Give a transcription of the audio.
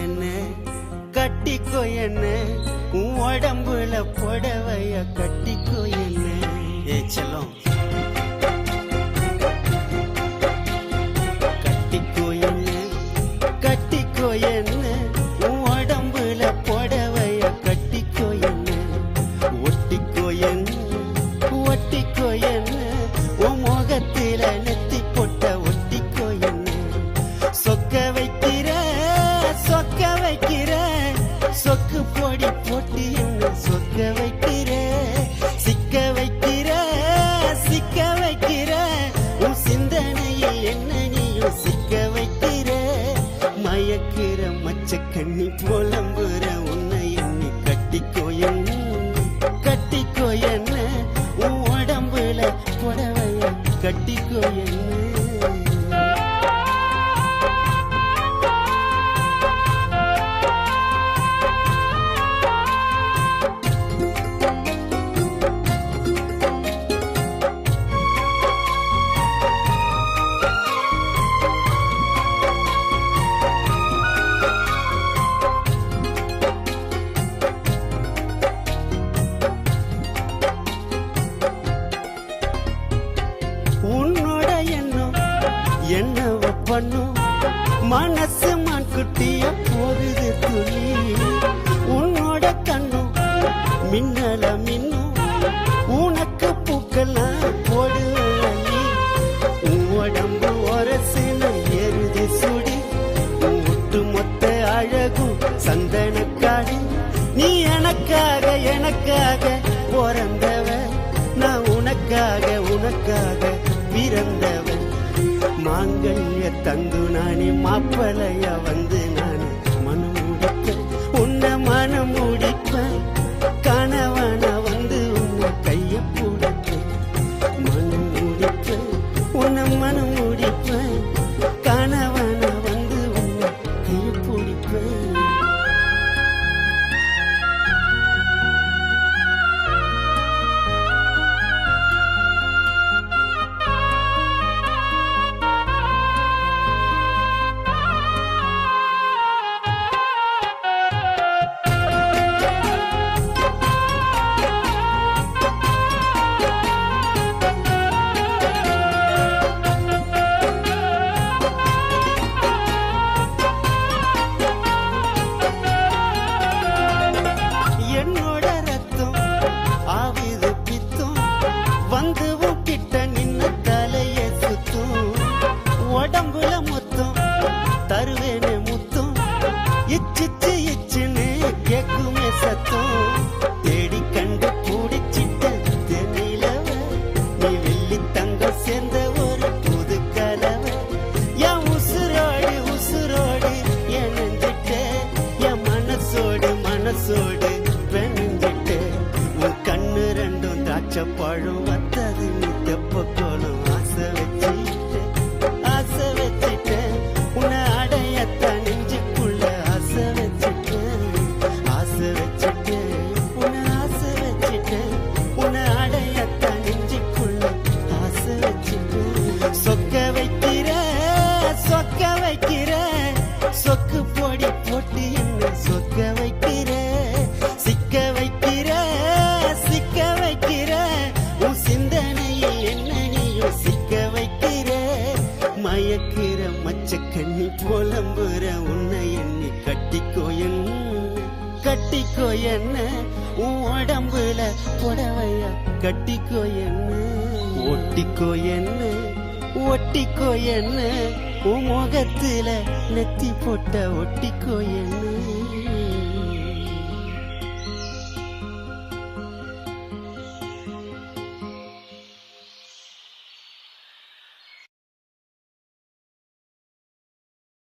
என்ன கட்டிக்கோ என்ன உன் உடம்புல புடவைய கட்டிக்கோ என்ன. ஏ செல்லம் கட்டிக்கோ என்ன கட்டிக்கோ என்ன உன் உடம்புல புடவைய கட்டிக்கோ என்ன. ஒட்டிக்கோ என்ன ஒட்டிக்கோ என்ன உன் முகத்தில நெத்தி போட்ட ஒட்டிக்கோ என்ன. சொக்க வைக்கிற சொக்க வைக்கிற சொக்கு பொடி போட்டு என்ன சொக்க வைக்கிற. சிக்க வைக்கிற சிக்க வைக்கிற உன் சிந்தனையில் என்ன நீயும் சிக்க வைக்கிற. மயக்கிற மச்ச கண்ணி புலம்புற உன்னை எண்ணி கட்டிக்கோ என்ன கட்டிக்கோ என்ன உன் உடம்புல புடவைய கட்டிக்கோ என்ன. உன்னோட எண்ணம் என்னவ பண்ணும் மனசு மான்குட்டிய போகுது துளி. உன்னோட கண்ணும் மின்னல மின்னும் உனக்கு பூக்கெல்லாம் போடுவழி. உன் உடம்பு ஒரசின எருதி சுடி ஒட்டு மொத்த அழகும் சந்தனக்காடு. நீ எனக்காக எனக்காக பிறந்தவ நான் உனக்காக உனக்காக பிறந்தவன். மாங்கல்ய தந்து நானே மாப்பளையா வந்து நான் மனம் முடிப்பேன் உன்னை மனம் முடிப்பேன். கணவன வந்து உன்னை கைய பிடிப்பேன் மனம் முடிப்பேன் உன்னை மனம் முடிப்பேன். கணவன வந்து உன்னை கைய பிடிப்பேன். என்னோட ரத்தம் ஆவிது பித்தும் வந்து கிட்ட நின்ன தலைய சுத்தும். உடம்புல மொத்தம் தருவேனே முத்தும் இச்சிச்சு இச்சுன்னு கேக்குமே சத்தம். தேடி கண்டு கூடிச்சிட்ட தென்னிலவ நீ வெள்ளி தங்கம் சேர்ந்த ஒரு புது கலவை. என் உசுரோடு உசுரோடு என் நெஞ்சிட்ட என் மனசோடு மனசோடு கண்ணு ரெண்டும் திராட்சை பழம் வத்தது நீ தெப்ப கோலம். ஆசை வச்சிட்டேன் உன்னை அடையத்தான் நெஞ்சுக்குள்ள ஆசை வச்சிட்டேன் உன்னை ஆசை வச்சிட்டேன் உன்னை அடையத்தான் நெஞ்சுக்குள்ள ஆசை வச்சிட்டேன். சொக்க வைக்கிற சொக்க வைக்கிற சொக்கு பொடி போட்டு என்ன சொக்க வைக்கிற. சிக்க வைக்கிற சிக்க வைக்கிற உன் சிந்தனையில் என்ன நீயும் சிக்க வைக்கிற. மயக்கிற மச்ச கண்ணி புலம்புற உன்னை எண்ணி கட்டிக்கோ என்ன கட்டிக்கோ என்ன உன் உடம்புல புடவைய கட்டிக்கோ என்ன. ஒட்டிக்கோ என்ன ஒட்டிக்கோ என்ன உன் முகத்துல நெத்தி போட்ட ஒட்டிக்கோ என்ன.